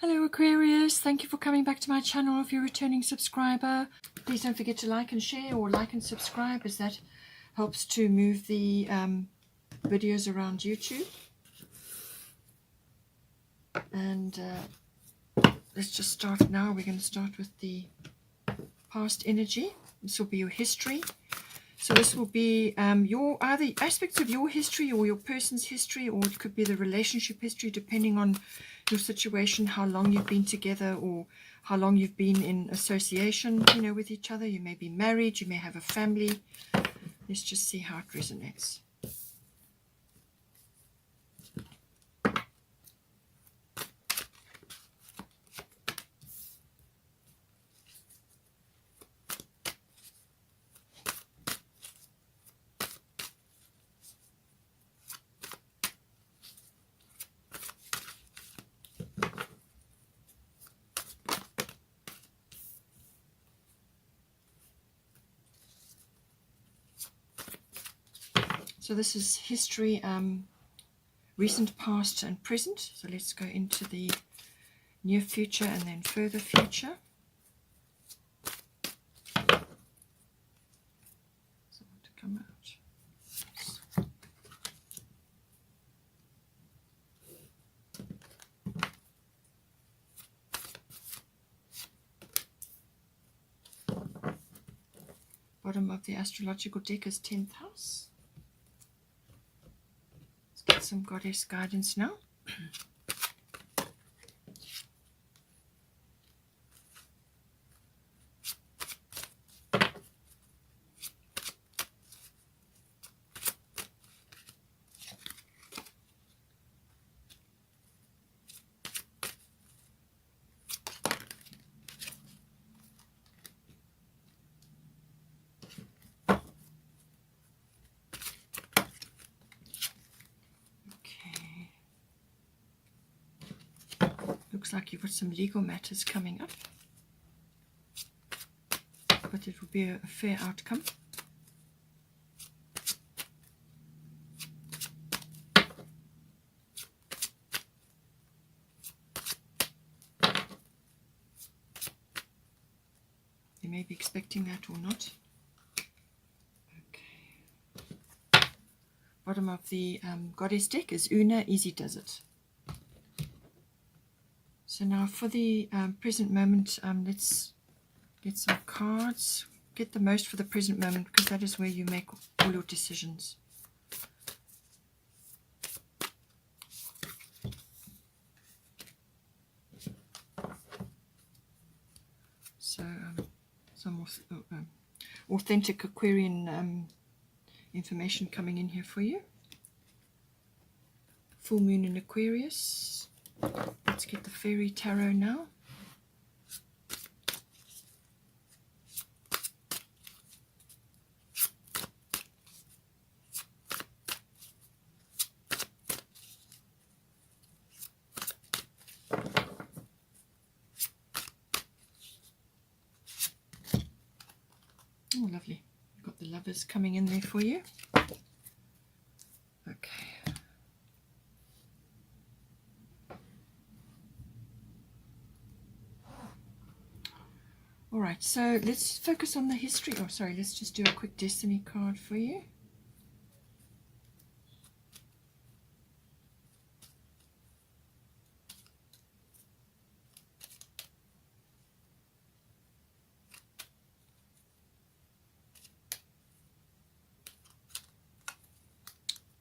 Hello Aquarius, thank you for coming back to my channel. If you're a returning subscriber, please don't forget to like and share, or like and subscribe, as that helps to move the videos around YouTube. And let's just start now. We're going to start with the past energy. This will be your history. So this will be either aspects of your history or your person's history, or it could be the relationship history, depending on your situation, how long you've been together or how long you've been in association, with each other. You may be married, you may have a family. Let's just see how it resonates. So this is history, recent, past and present. So let's go into the near future and then further future. So to come out. Bottom of the astrological deck is 10th house. Get some goddess guidance now. Looks like you've got some legal matters coming up, but it will be a fair outcome. You may be expecting that or not. Okay. Bottom of the goddess deck is Una, easy does it. So now for the present moment, let's get some cards. Get the most for the present moment, because that is where you make all your decisions. So some authentic Aquarian information coming in here for you. Full moon in Aquarius. Let's get the fairy tarot now. Oh, lovely. We've got the lovers coming in there for you. Okay. All right, so let's focus on the history. Oh, sorry, let's just do a quick destiny card for you.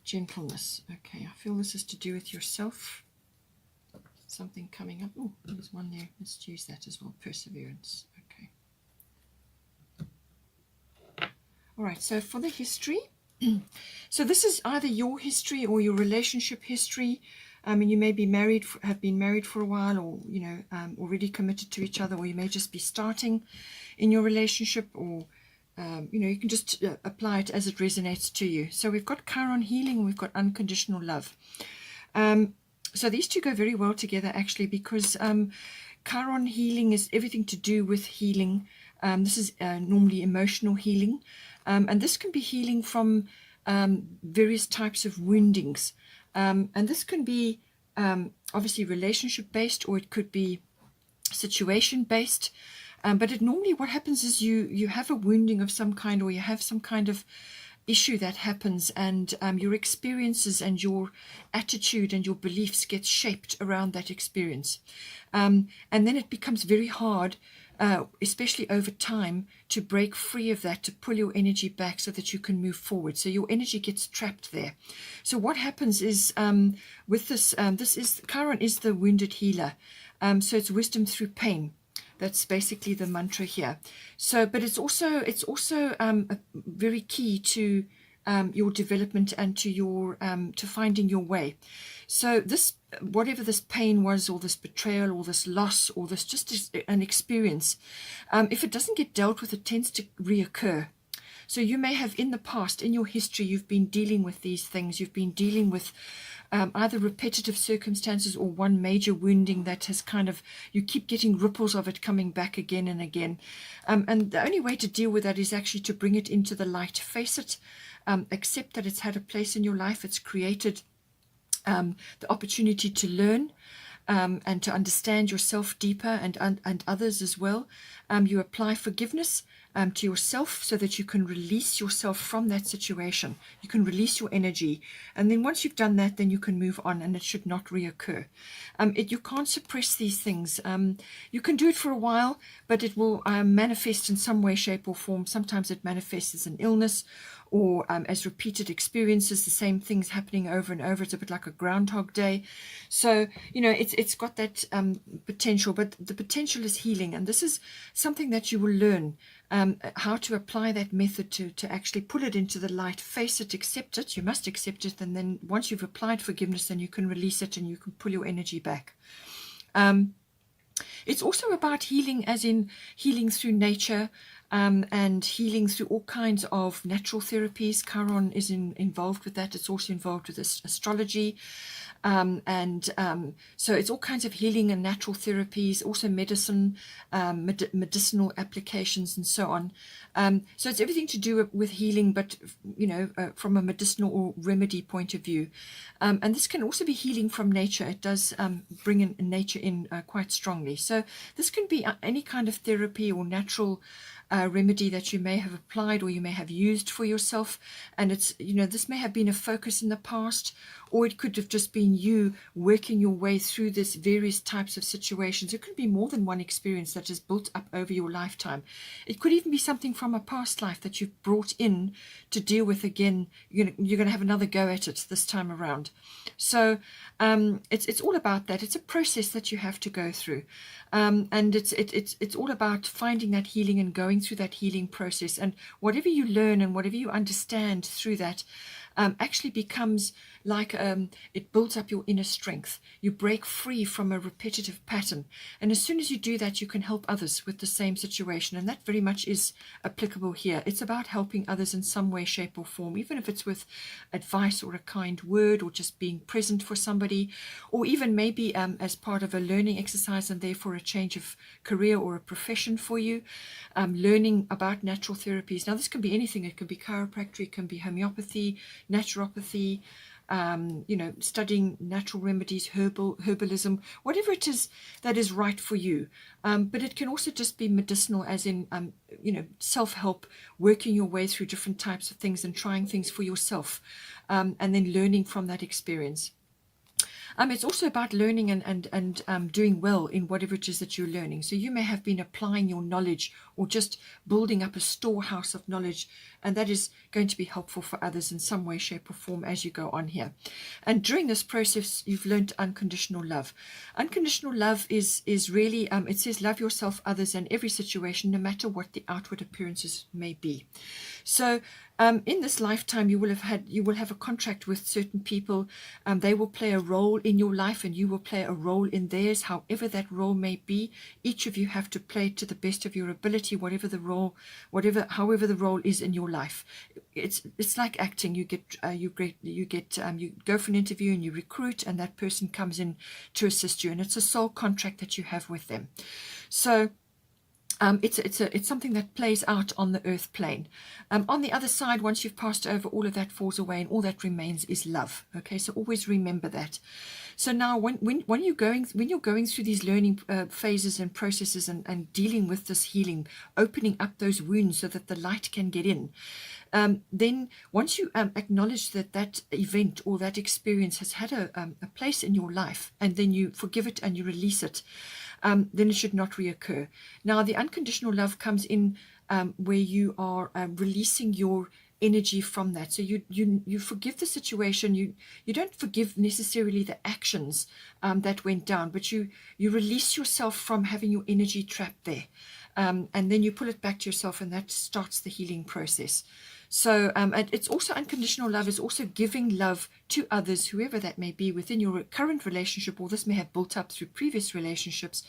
Gentleness. Okay, I feel this is to do with yourself. Something coming up. Oh, there's one there. Let's use that as well. Perseverance. Okay. All right, so for the history, so this is either your history or your relationship history. And you may be married, have been married for a while, or already committed to each other, or you may just be starting in your relationship, or you can just apply it as it resonates to you. So we've got Chiron healing, and we've got unconditional love. So these two go very well together, actually, because Chiron healing is everything to do with healing. This is normally emotional healing, and this can be healing from various types of woundings, and this can be obviously relationship based, or it could be situation based. But it normally, what happens is you have a wounding of some kind, or you have some kind of issue that happens, and your experiences and your attitude and your beliefs get shaped around that experience. And then it becomes very hard, especially over time, to break free of that, to pull your energy back so that you can move forward. So your energy gets trapped there. So what happens is, with this, Chiron is the wounded healer. So it's wisdom through pain. That's basically the mantra here. So, but it's also very key to your development and to your to finding your way. So this, whatever this pain was, or this betrayal, or this loss, or this just an experience, if it doesn't get dealt with, it tends to reoccur. So you may have, in the past, in your history, you've been dealing with these things. You've been dealing with either repetitive circumstances or one major wounding that has kind of, you keep getting ripples of it coming back again and again. And the only way to deal with that is actually to bring it into the light, face it, accept that it's had a place in your life. It's created the opportunity to learn and to understand yourself deeper, and others as well. You apply forgiveness to yourself so that you can release yourself from that situation. You can release your energy. And then once you've done that, then you can move on, and it should not reoccur. You can't suppress these things. You can do it for a while, but it will manifest in some way, shape, or form. Sometimes it manifests as an illness, or as repeated experiences, the same things happening over and over. It's a bit like a Groundhog Day. So, you know, it's got that potential, but the potential is healing. And this is something that you will learn, how to apply that method to actually pull it into the light, face it, accept it. You must accept it. And then once you've applied forgiveness, then you can release it and you can pull your energy back. It's also about healing, as in healing through nature, and healing through all kinds of natural therapies. Chiron is involved with that. It's also involved with astrology. So it's all kinds of healing and natural therapies, also medicine, medicinal applications, and so on. So it's everything to do with healing, but, you know, from a medicinal or remedy point of view. And this can also be healing from nature. It does bring in nature in quite strongly. So this can be any kind of therapy or natural remedy that you may have applied or you may have used for yourself. And it's, you know, this may have been a focus in the past, or it could have just been you working your way through this various types of situations. It could be more than one experience that is built up over your lifetime. It could even be something from a past life that you've brought in to deal with again. You're going to have another go at it this time around. So it's all about that. It's a process that you have to go through. And it's all about finding that healing and going through that healing process. And whatever you learn and whatever you understand through that actually becomes like it builds up your inner strength. You break free from a repetitive pattern. And as soon as you do that, you can help others with the same situation. And that very much is applicable here. It's about helping others in some way, shape, or form, even if it's with advice or a kind word, or just being present for somebody, or even maybe as part of a learning exercise and therefore a change of career or a profession for you, learning about natural therapies. Now, this can be anything. It can be chiropractic, it can be homeopathy, naturopathy, you know, studying natural remedies, herbalism, whatever it is that is right for you. But it can also just be medicinal, as in, you know, self-help, working your way through different types of things and trying things for yourself, and then learning from that experience. It's also about learning and doing well in whatever it is that you're learning. So you may have been applying your knowledge or just building up a storehouse of knowledge, and that is going to be helpful for others in some way, shape, or form as you go on here. And during this process, you've learned unconditional love. Unconditional love is really, it says love yourself, others, and every situation, no matter what the outward appearances may be. So in this lifetime, you will have a contract with certain people. They will play a role in your life, and you will play a role in theirs, however that role may be. Each of you have to play to the best of your ability, however the role is in your life. It's like acting. You go for an interview and you recruit, and that person comes in to assist you, and it's a soul contract that you have with them. So It's something that plays out on the earth plane. On the other side, once you've passed over, all of that falls away, and all that remains is love. Okay, so always remember that. So now, when you're going through these learning phases and processes, and dealing with this healing, opening up those wounds so that the light can get in. Then once you acknowledge that that event or that experience has had a place in your life, and then you forgive it and you release it, then it should not reoccur. Now, the unconditional love comes in where you are releasing your energy from that. So you forgive the situation. You don't forgive necessarily the actions that went down, but you release yourself from having your energy trapped there, and then you pull it back to yourself, and that starts the healing process. So it's also, unconditional love is also giving love to others, whoever that may be within your current relationship, or this may have built up through previous relationships,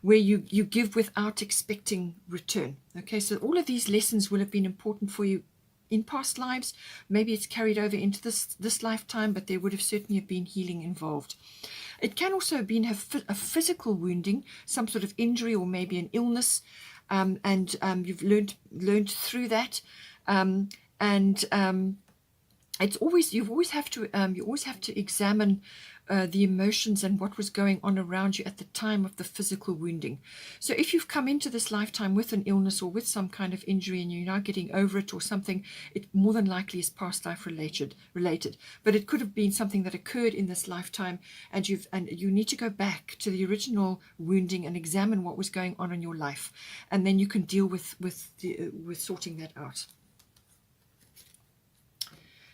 where you give without expecting return. Okay, so all of these lessons will have been important for you in past lives. Maybe it's carried over into this lifetime, but there would have certainly been healing involved. It can also have been a physical wounding, some sort of injury, or maybe an illness, and you've learned through that. It's always, you always have to examine the emotions and what was going on around you at the time of the physical wounding. So if you've come into this lifetime with an illness or with some kind of injury, and you're now getting over it or something, it more than likely is past life related. But it could have been something that occurred in this lifetime, and you need to go back to the original wounding and examine what was going on in your life, and then you can deal with sorting that out.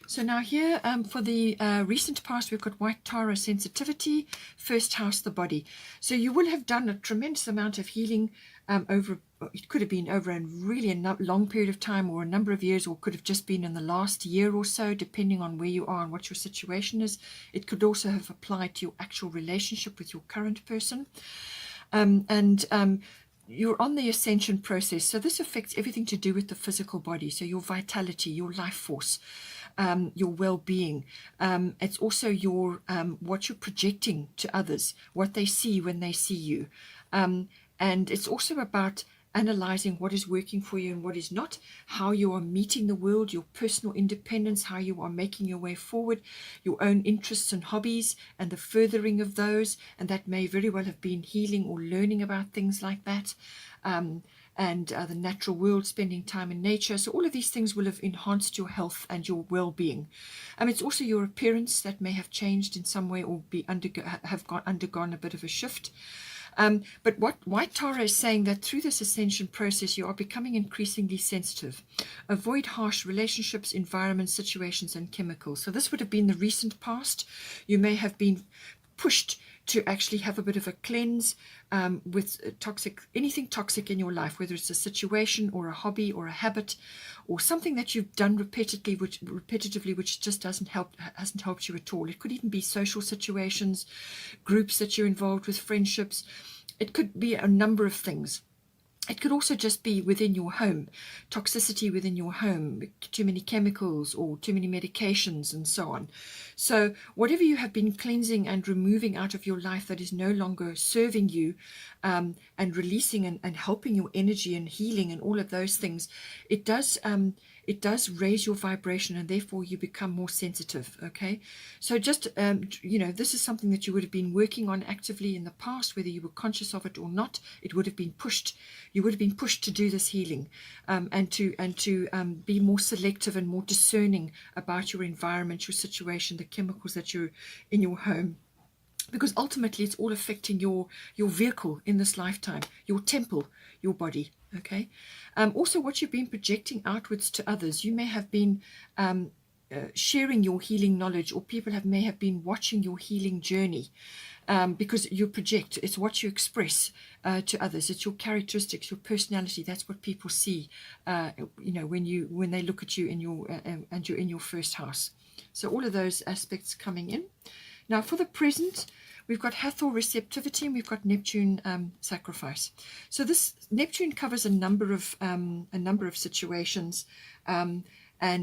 So now here, for the recent past, we've got White Tara sensitivity, first house, the body. So you will have done a tremendous amount of healing over, it could have been over a really long period of time, or a number of years, or could have just been in the last year or so, depending on where you are and what your situation is. It could also have applied to your actual relationship with your current person. You're on the ascension process. So this affects everything to do with the physical body. So your vitality, your life force, your well-being. It's also your what you're projecting to others, what they see when they see you. And it's also about analyzing what is working for you and what is not, how you are meeting the world, your personal independence, how you are making your way forward, your own interests and hobbies, and the furthering of those. And that may very well have been healing or learning about things like that. And the natural world, spending time in nature. So all of these things will have enhanced your health and your well-being. It's also your appearance that may have changed in some way, or have undergone a bit of a shift. But what White Tara is saying, that through this ascension process, you are becoming increasingly sensitive. Avoid harsh relationships, environments, situations, and chemicals. So this would have been the recent past. You may have been pushed to actually have a bit of a cleanse with anything toxic in your life, whether it's a situation or a hobby or a habit or something that you've done repetitively, which just hasn't helped you at all. It could even be social situations, groups that you're involved with, friendships. It could be a number of things. It could also just be within your home, toxicity within your home, too many chemicals or too many medications and so on. So whatever you have been cleansing and removing out of your life that is no longer serving you, and releasing and helping your energy and healing and all of those things, it does raise your vibration, and therefore you become more sensitive. Okay, so just this is something that you would have been working on actively in the past, whether you were conscious of it or not. It would have been pushed. You would have been pushed to do this healing, and to be more selective and more discerning about your environment, your situation, the chemicals that you're in your home. Because ultimately it's all affecting your vehicle in this lifetime, your temple, your body. Okay. Also, what you've been projecting outwards to others. You may have been sharing your healing knowledge, or people may have been watching your healing journey, because you project. It's what you express to others. It's your characteristics, your personality. That's what people see. When they look at you in you're in your first house. So all of those aspects coming in. Now, for the present, we've got Hathor receptivity, and we've got Neptune sacrifice. So this Neptune covers a number of situations, I'll try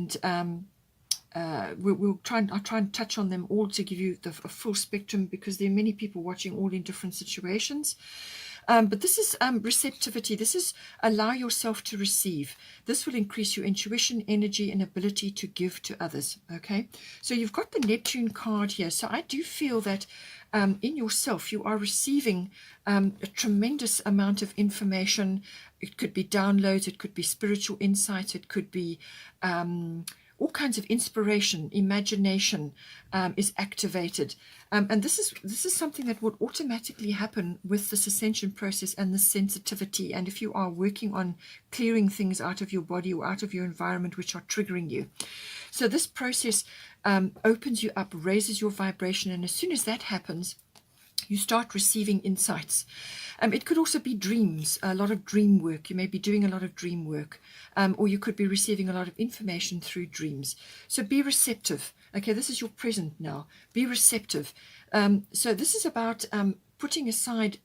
and touch on them all to give you a full spectrum, because there are many people watching all in different situations. But this is receptivity. This is allow yourself to receive. This will increase your intuition, energy, and ability to give to others. Okay, so you've got the Neptune card here. So I do feel that in yourself you are receiving a tremendous amount of information. It could be downloads, it could be spiritual insights, it could be all kinds of inspiration, imagination is activated. And this is something that would automatically happen with this ascension process and the sensitivity. And if you are working on clearing things out of your body or out of your environment which are triggering you. So this process opens you up, raises your vibration. And as soon as that happens, you start receiving insights. It could also be dreams, a lot of dream work. You may be doing a lot of dream work, or you could be receiving a lot of information through dreams. So be receptive. Okay, this is your present now. Be receptive. So this is about putting aside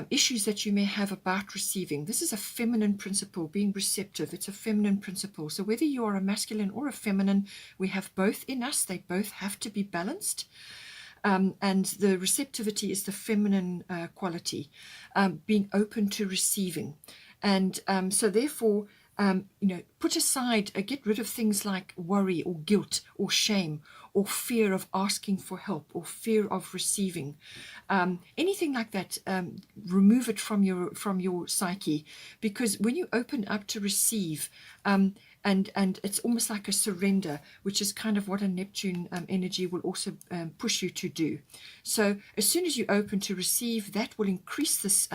issues that you may have about receiving. This is a feminine principle, being receptive. It's a feminine principle. So whether you are a masculine or a feminine, we have both in us. They both have to be balanced. And the receptivity is the feminine quality, being open to receiving. And so therefore, put aside, get rid of things like worry or guilt or shame or fear of asking for help or fear of receiving. Anything like that, remove it from your psyche, because when you open up to receive, and it's almost like a surrender, which is kind of what a Neptune energy will also push you to do. So as soon as you open to receive, that will increase this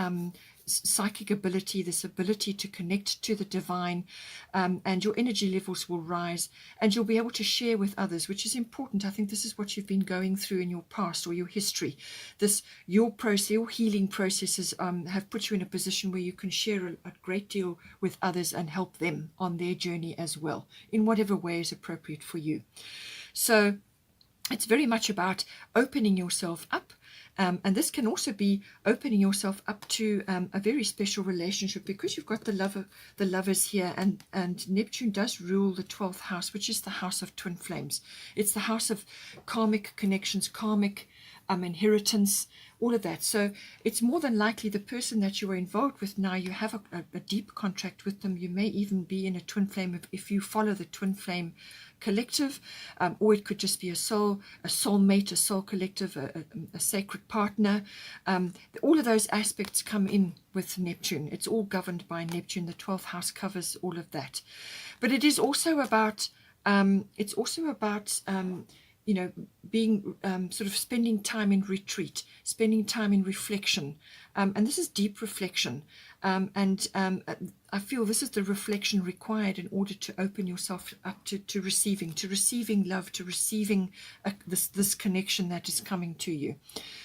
psychic ability, this ability to connect to the divine, and your energy levels will rise, and you'll be able to share with others, which is important. I think this is what you've been going through in your past or your history. Your process, your healing processes have put you in a position where you can share a great deal with others and help them on their journey as well, in whatever way is appropriate for you. So it's very much about opening yourself up. And this can also be opening yourself up to a very special relationship, because you've got the lovers here, and Neptune does rule the 12th house, which is the house of twin flames. It's the house of karmic connections, karmic inheritance, all of that. So it's more than likely the person that you are involved with now, you have a deep contract with them. You may even be in a twin flame if you follow the twin flame collective, or it could just be a soulmate, a soul collective, a sacred partner. All of those aspects come in with Neptune. It's all governed by Neptune. The 12th house covers all of that. But it is also about being sort of spending time in retreat, spending time in reflection. And this is deep reflection. I feel this is the reflection required in order to open yourself up to receiving love, to receiving this connection that is coming to you.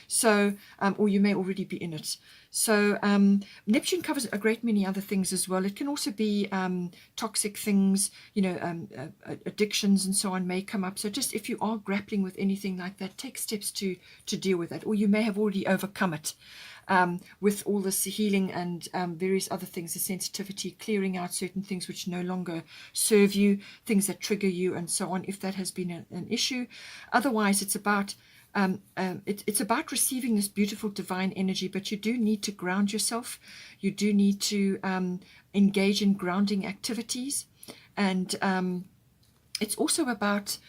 So, or you may already be in it. So Neptune covers a great many other things as well. It can also be toxic things, addictions and so on may come up. So just if you are grappling with anything like that, take steps to deal with that. Or you may have already overcome it with all this healing and various other things, the sensitivity, clearing out certain things which no longer serve you, things that trigger you and so on, if that has been an issue. Otherwise, it's about it's about receiving this beautiful divine energy, but you do need to ground yourself. You do need to engage in grounding activities, and it's also about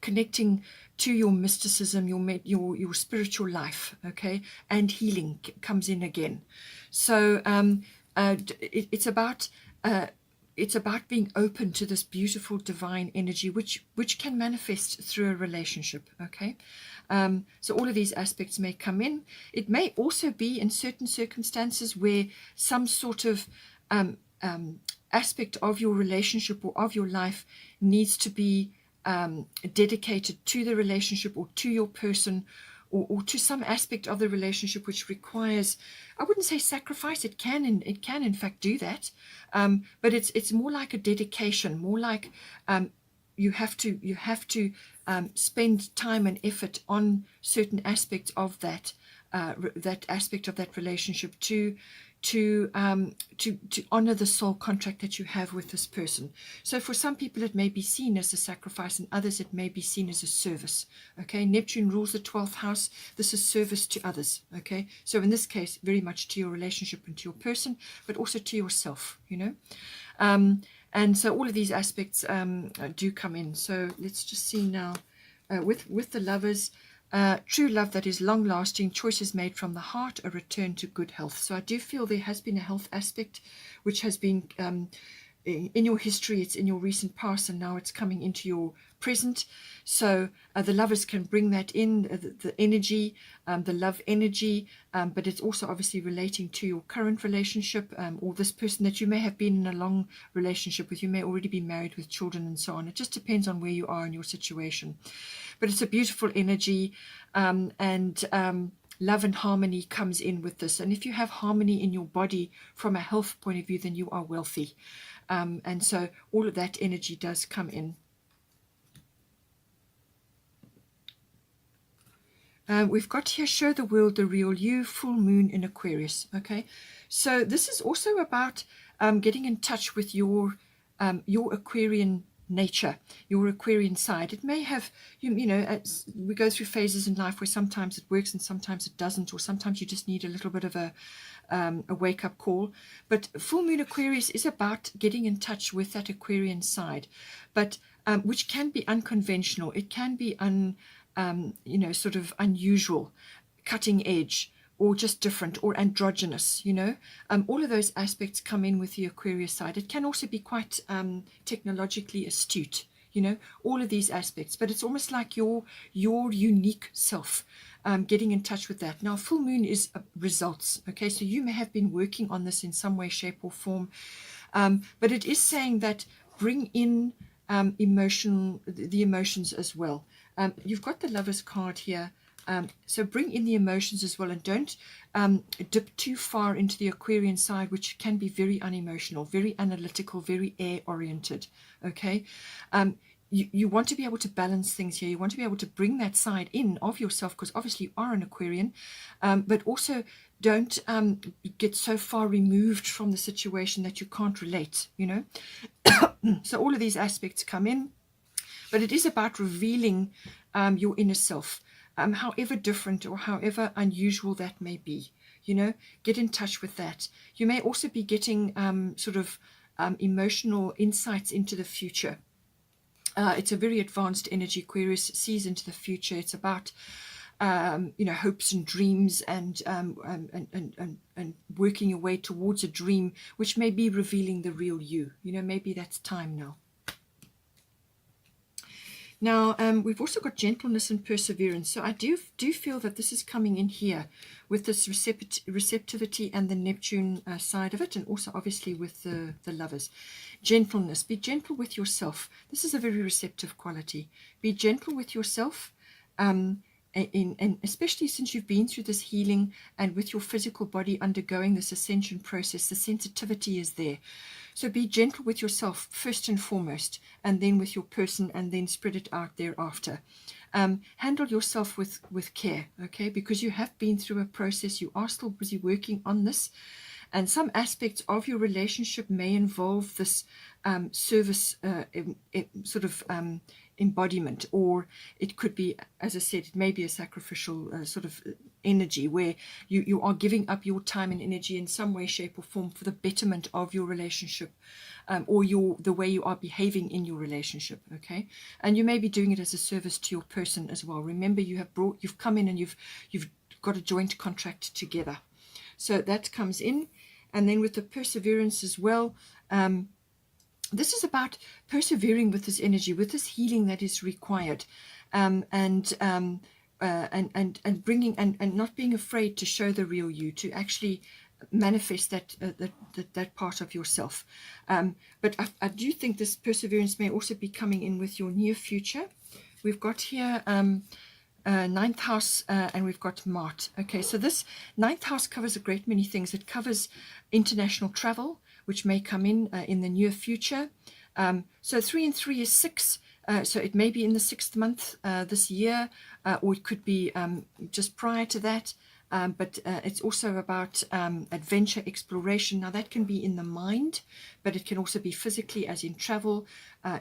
connecting to your mysticism, your spiritual life, okay, and healing comes in again. So it's about being open to this beautiful divine energy, which can manifest through a relationship, okay? So all of these aspects may come in. It may also be in certain circumstances where some sort of aspect of your relationship or of your life needs to be dedicated to the relationship or to your person, or to some aspect of the relationship which requires, I wouldn't say sacrifice, it can in fact do that, but it's more like a dedication, more like you have to spend time and effort on certain aspects of that aspect of that relationship to to honor the soul contract that you have with this person. So for some people it may be seen as a sacrifice, and others it may be seen as a service. Okay, Neptune rules the 12th house. This is service to others. Okay, so in this case, very much to your relationship and to your person, but also to yourself, you know. And so all of these aspects do come in. So let's just see now with the Lovers. True love that is long-lasting, choices made from the heart, a return to good health. So I do feel there has been a health aspect which has been in your history, it's in your recent past, and now it's coming into your present. So the Lovers can bring that in, the energy, the love energy, but it's also obviously relating to your current relationship, or this person that you may have been in a long relationship with. You may already be married with children and so on. It just depends on where you are in your situation. But it's a beautiful energy, and love and harmony comes in with this. And if you have harmony in your body from a health point of view, then you are wealthy. And so all of that energy does come in. We've got here, show the world the real you, full moon in Aquarius. Okay, so this is also about getting in touch with your Aquarian nature, your Aquarian side. It may have, you know, we go through phases in life where sometimes it works and sometimes it doesn't, or sometimes you just need a little bit of a wake-up call. But full moon Aquarius is about getting in touch with that Aquarian side, but which can be unconventional. It can be you know, sort of unusual, cutting edge, or just different, or androgynous, you know. All of those aspects come in with the Aquarius side. It can also be quite technologically astute, you know, all of these aspects. But it's almost like your unique self, getting in touch with that. Now, full moon is results, okay? So you may have been working on this in some way, shape, or form. But it is saying that bring in the emotions as well. You've got the Lovers card here. So bring in the emotions as well, and don't dip too far into the Aquarian side, which can be very unemotional, very analytical, very air-oriented, okay? You want to be able to balance things here. You want to be able to bring that side in of yourself, because obviously you are an Aquarian, but also don't get so far removed from the situation that you can't relate, you know? So all of these aspects come in, but it is about revealing your inner self, however different or however unusual that may be, you know, get in touch with that. You may also be getting sort of emotional insights into the future. It's a very advanced energy. Aquarius sees into the future. It's about you know, hopes and dreams, and working your way towards a dream, which may be revealing the real you. You know, maybe that's time now. Now, we've also got gentleness and perseverance. So I do feel that this is coming in here with this receptivity and the Neptune side of it, and also obviously with the Lovers. Gentleness. Be gentle with yourself. This is a very receptive quality. Be gentle with yourself, and especially since you've been through this healing and with your physical body undergoing this ascension process, the sensitivity is there. So be gentle with yourself first and foremost, and then with your person, and then spread it out thereafter. Handle yourself with care, okay? Because you have been through a process. You are still busy working on this. And some aspects of your relationship may involve this service sort of embodiment, or it could be, as I said, it may be a sacrificial sort of energy where you are giving up your time and energy in some way, shape, or form for the betterment of your relationship, or the way you are behaving in your relationship, okay? And you may be doing it as a service to your person as well. Remember, you've come in and you've got a joint contract together. So that comes in. And then with the perseverance as well, this is about persevering with this energy, with this healing that is required, and bringing and not being afraid to show the real you, to actually manifest that part of yourself. But I do think this perseverance may also be coming in with your near future. We've got here ninth house, and we've got Mart. Okay, so this ninth house covers a great many things. It covers international travel, which may come in the near future. So 3 and 3 is 6. So it may be in the 6th month this year, or it could be just prior to that. but it's also about adventure, exploration. Now that can be in the mind, but it can also be physically, as in travel,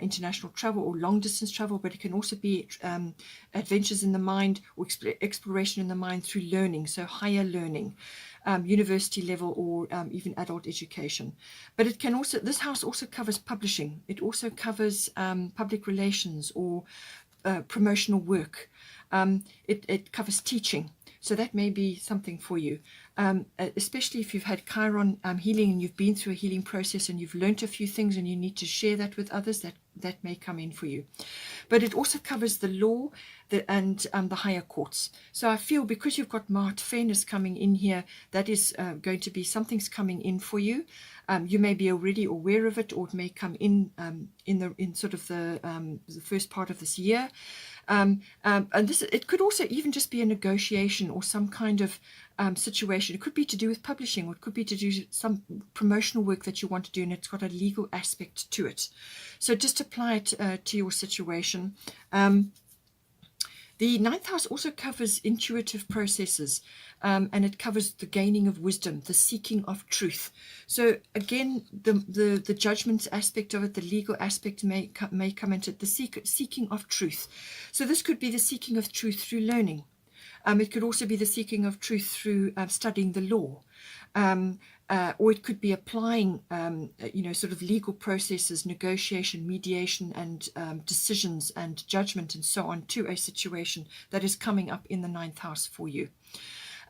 international travel or long distance travel, but it can also be adventures in the mind or exploration in the mind through learning, so higher learning, university level, or even adult education. But it can also, this house also covers publishing. It also covers public relations or promotional work. It covers teaching. So that may be something for you, especially if you've had Chiron healing and you've been through a healing process and you've learnt a few things and you need to share that with others. That may come in for you. But it also covers the law and the higher courts. So I feel because you've got Mart Fairness coming in here, that is going to be something's coming in for you. You may be already aware of it, or it may come in sort of the first part of this year. And this, it could also even just be a negotiation or some kind of situation. It could be to do with publishing, or it could be to do some promotional work that you want to do, and it's got a legal aspect to it. So just apply it to your situation. The ninth house also covers intuitive processes, and it covers the gaining of wisdom, the seeking of truth. So again, the judgment aspect of it, the legal aspect may come into it, the seeking of truth. So this could be the seeking of truth through learning. It could also be the seeking of truth through studying the law. Or it could be applying, sort of legal processes, negotiation, mediation, and decisions and judgment and so on to a situation that is coming up in the ninth house for you.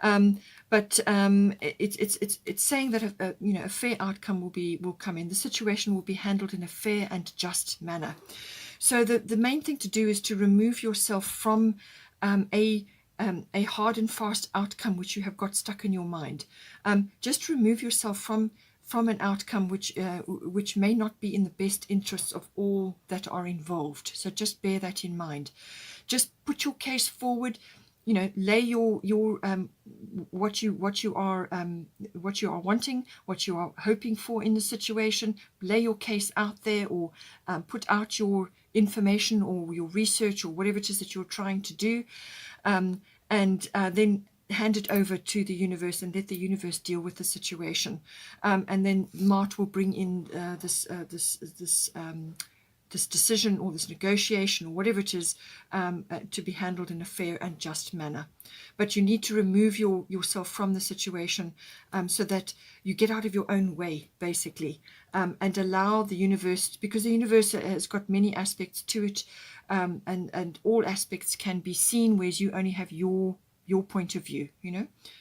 But it's saying that a fair outcome will come in. The situation will be handled in a fair and just manner. So the main thing to do is to remove yourself from a hard and fast outcome which you have got stuck in your mind. Just remove yourself from an outcome which may not be in the best interests of all that are involved. So just bear that in mind. Just put your case forward. Lay your what you are wanting, what you are hoping for in the situation. Lay your case out there, or put out your information or your research or whatever it is that you're trying to do, and then hand it over to the universe and let the universe deal with the situation. And then Mart will bring in this decision or this negotiation or whatever it is to be handled in a fair and just manner. But you need to remove yourself from the situation so that you get out of your own way, basically, and allow the universe, because the universe has got many aspects to it, and all aspects can be seen, whereas you only have your point of view,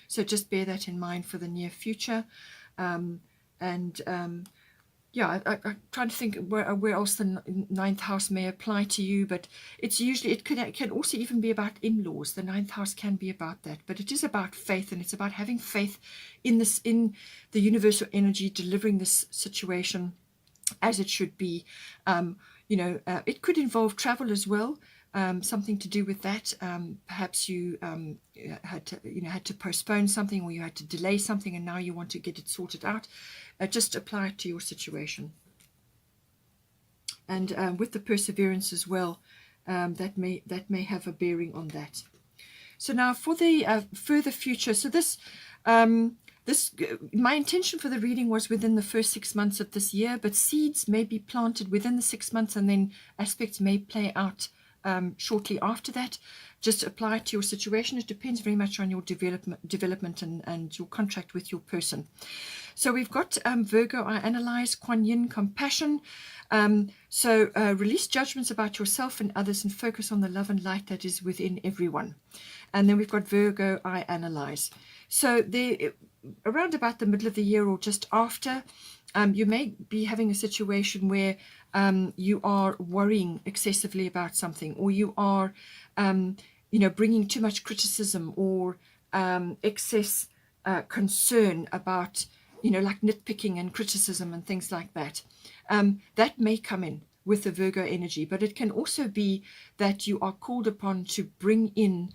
So just bear that in mind for the near future. Yeah, I'm trying to think where else the ninth house may apply to you, but it's usually, it can also even be about in-laws. The ninth house can be about that, but it is about faith, and it's about having faith in the universal energy delivering this situation as it should be. It could involve travel as well. Something to do with that. Perhaps you had to postpone something, or you had to delay something, and now you want to get it sorted out. Just apply it to your situation. And with the perseverance as well, that may have a bearing on that. So now for the further future. So this my intention for the reading was within the first 6 months of this year, but seeds may be planted within the 6 months, and then aspects may play out shortly after that. Just apply it to your situation. It depends very much on your development and your contract with your person. So we've got Virgo, I analyze, Kuan Yin, compassion. Release judgments about yourself and others and focus on the love and light that is within everyone. And then we've got Virgo, I analyze. So around about the middle of the year or just after, you may be having a situation where you are worrying excessively about something, or you are bringing too much criticism or excess concern about, like nitpicking and criticism and things like that. That may come in with the Virgo energy, but it can also be that you are called upon to bring in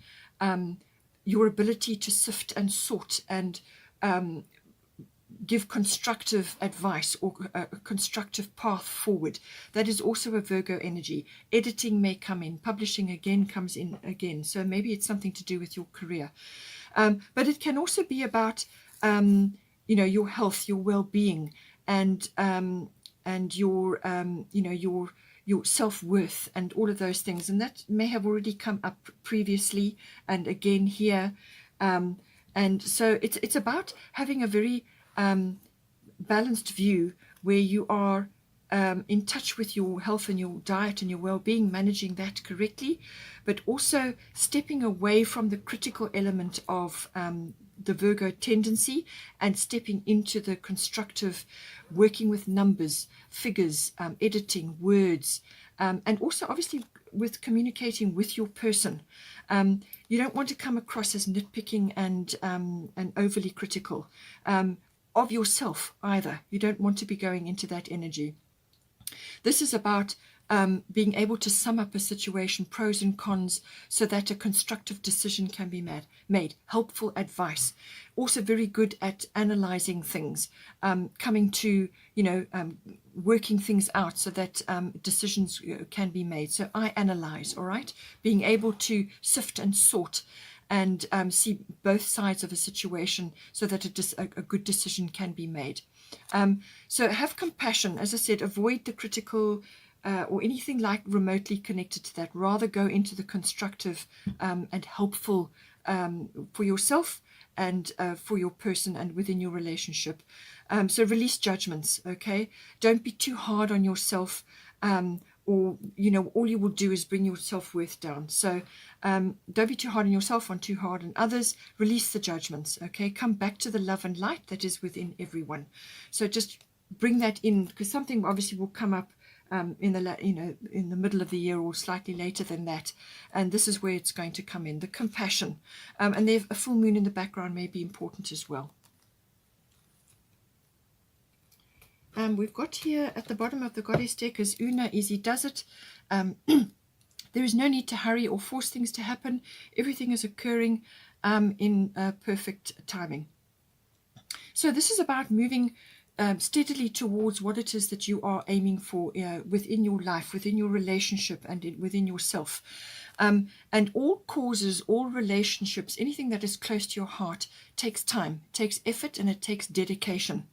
your ability to sift and sort and give constructive advice or a constructive path forward. That is also a Virgo energy. Editing may come in. Publishing again comes in again. So maybe it's something to do with your career. But it can also be about, your health, your well-being, and your self-worth and all of those things. And that may have already come up previously and again here. And so it's about having a very balanced view where you are in touch with your health and your diet and your well-being, managing that correctly, but also stepping away from the critical element of the Virgo tendency and stepping into the constructive, working with numbers, figures, editing, words, and also obviously with communicating with your person. You don't want to come across as nitpicking and overly critical of yourself either. You don't want to be going into that energy. This is about being able to sum up a situation, pros and cons, so that a constructive decision can be made. Helpful advice. Also very good at analyzing things, coming to, working things out so that decisions can be made. So I analyze, all right? Being able to sift and sort and see both sides of a situation so that a good decision can be made. So have compassion. As I said, avoid the critical or anything like remotely connected to that. Rather go into the constructive and helpful for yourself and for your person and within your relationship. So release judgments, okay? Don't be too hard on yourself, or, all you will do is bring your self-worth down. So don't be too hard on yourself, or too hard on others. Release the judgments, okay? Come back to the love and light that is within everyone. So just bring that in, because something obviously will come up in the middle of the year or slightly later than that, and this is where it's going to come in, the compassion, and there a full moon in the background may be important as well. We've got here at the bottom of the goddess deck is Una, easy does it. There is no need to hurry or force things to happen. Everything is occurring in perfect timing. So this is about moving steadily towards what it is that you are aiming for within your life, within your relationship, and within yourself. And all causes, all relationships, anything that is close to your heart takes time, takes effort, and it takes dedication.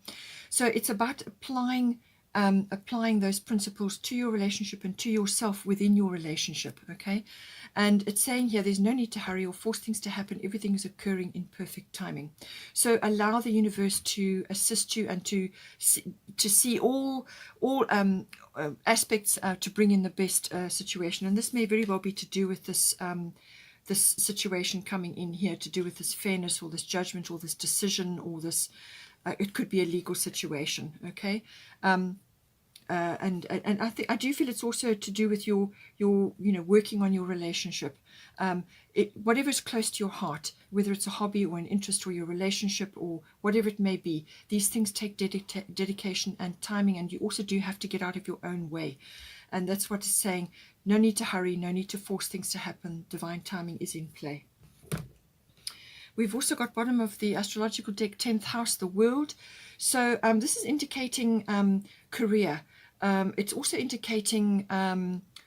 So it's about applying those principles to your relationship and to yourself within your relationship, okay? And it's saying here there's no need to hurry or force things to happen. Everything is occurring in perfect timing. So allow the universe to assist you and to see all aspects to bring in the best situation. And this may very well be to do with this this situation coming in here, to do with this fairness or this judgment or this decision or this it could be a legal situation, okay? And I do feel it's also to do with your working on your relationship. Whatever is close to your heart, whether it's a hobby or an interest or your relationship or whatever it may be, these things take dedication and timing, and you also do have to get out of your own way. And that's what it's saying. No need to hurry, no need to force things to happen. Divine timing is in play. We've also got bottom of the astrological deck, 10th house, the world. So this is indicating career. It's also indicating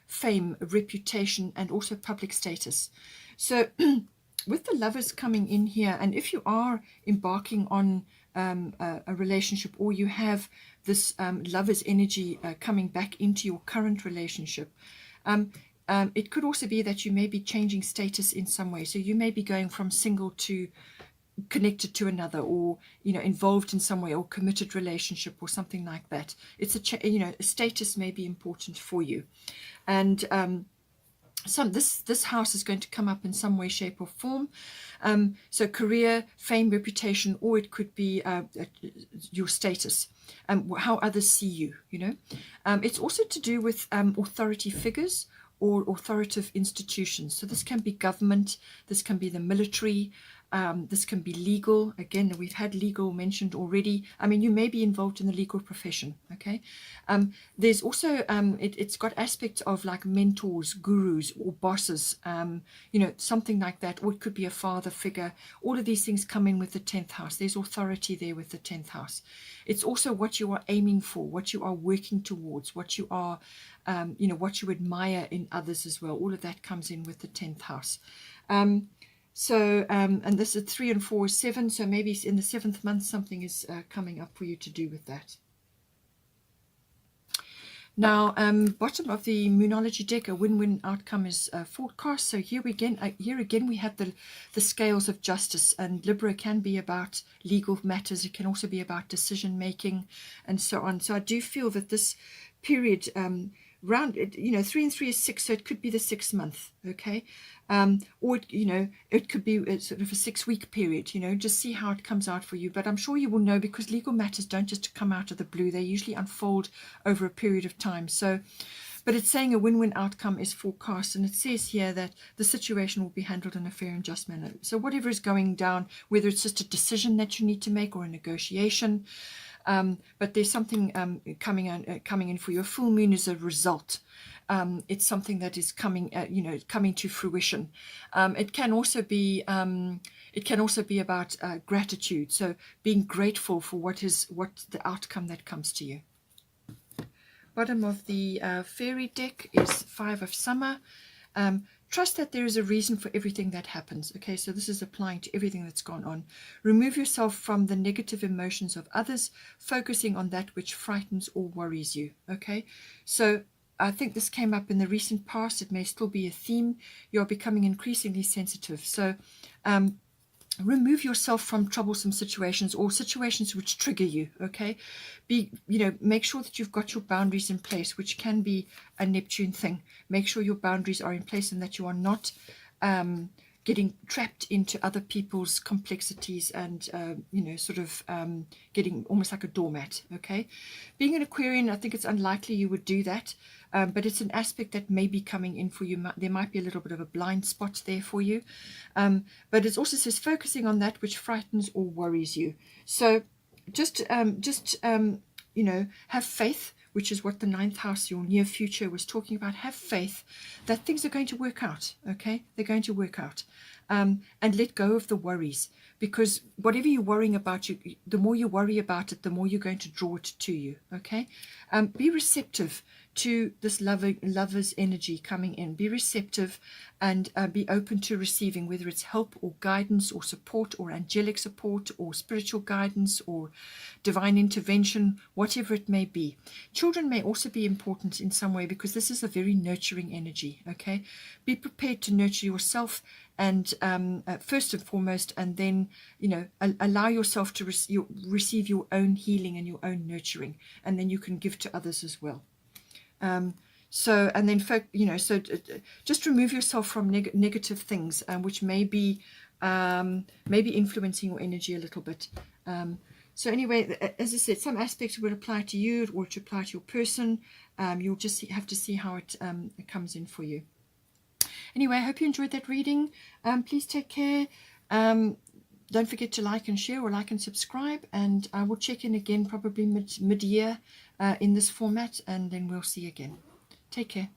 fame, reputation, and also public status. So with the lovers coming in here, and if you are embarking on a relationship, or you have this lover's energy coming back into your current relationship, it could also be that you may be changing status in some way. So you may be going from single to connected to another, or involved in some way, or committed relationship or something like that. It's a status may be important for you, and this house is going to come up in some way, shape or form. So career, fame, reputation, or it could be your status, how others see you. It's also to do with authority figures or authoritative institutions. So this can be government, this can be the military, this can be legal. Again, we've had legal mentioned already. I mean, you may be involved in the legal profession, okay? There's also, it's got aspects of like mentors, gurus, or bosses, something like that. Or it could be a father figure. All of these things come in with the 10th house. There's authority there with the 10th house. It's also what you are aiming for, what you are working towards, what you are, what you admire in others as well. All of that comes in with the 10th house. So, and this is 3 and 4 is 7. So maybe in the 7th month, something is coming up for you to do with that. Now, bottom of the Moonology deck, a win-win outcome is forecast. So here again, we have the scales of justice, and Libra can be about legal matters. It can also be about decision making, and so on. So I do feel that this period, round, 3 and 3 is 6, so it could be the 6th month, okay, or it could be sort of a 6-week period. Just see how it comes out for you. But I'm sure you will know, because legal matters don't just come out of the blue. They usually unfold over a period of time. So, but it's saying a win-win outcome is forecast, and it says here that the situation will be handled in a fair and just manner. So whatever is going down, whether it's just a decision that you need to make or a negotiation, but there's something coming in for you. A full moon is a result. It's something that is coming to fruition. It can also be about gratitude. So being grateful for what the outcome that comes to you. Bottom of the fairy deck is 5 of summer. Trust that there is a reason for everything that happens. Okay, so this is applying to everything that's gone on. Remove yourself from the negative emotions of others, focusing on that which frightens or worries you. Okay, so I think this came up in the recent past. It may still be a theme. You're becoming increasingly sensitive. So remove yourself from troublesome situations or situations which trigger you. Okay, make sure that you've got your boundaries in place, which can be a Neptune thing. Make sure your boundaries are in place and that you are not getting trapped into other people's complexities and getting almost like a doormat. Okay, being an Aquarian, I think it's unlikely you would do that, but it's an aspect that may be coming in for you. There might be a little bit of a blind spot there for you, but it also says focusing on that which frightens or worries you. So just have faith, which is what the 9th house, your near future, was talking about. Have faith that things are going to work out. Okay, they're going to work out, and let go of the worries, because whatever you're worrying about, the more you worry about it, the more you're going to draw it to you. Okay, be receptive to this lover's energy coming in. Be receptive and be open to receiving, whether it's help or guidance or support or angelic support or spiritual guidance or divine intervention, whatever it may be. Children may also be important in some way, because this is a very nurturing energy. Okay, be prepared to nurture yourself, and first and foremost, and then allow yourself to receive your own healing and your own nurturing, and then you can give to others as well. So just remove yourself from negative things, which may be influencing your energy a little bit. So anyway, as I said, some aspects will apply to you or to apply to your person. You'll just have to see how it comes in for you. Anyway, I hope you enjoyed that reading. Please take care. Don't forget to like and share, or like and subscribe, and I will check in again probably mid-year in this format, and then we'll see you again. Take care.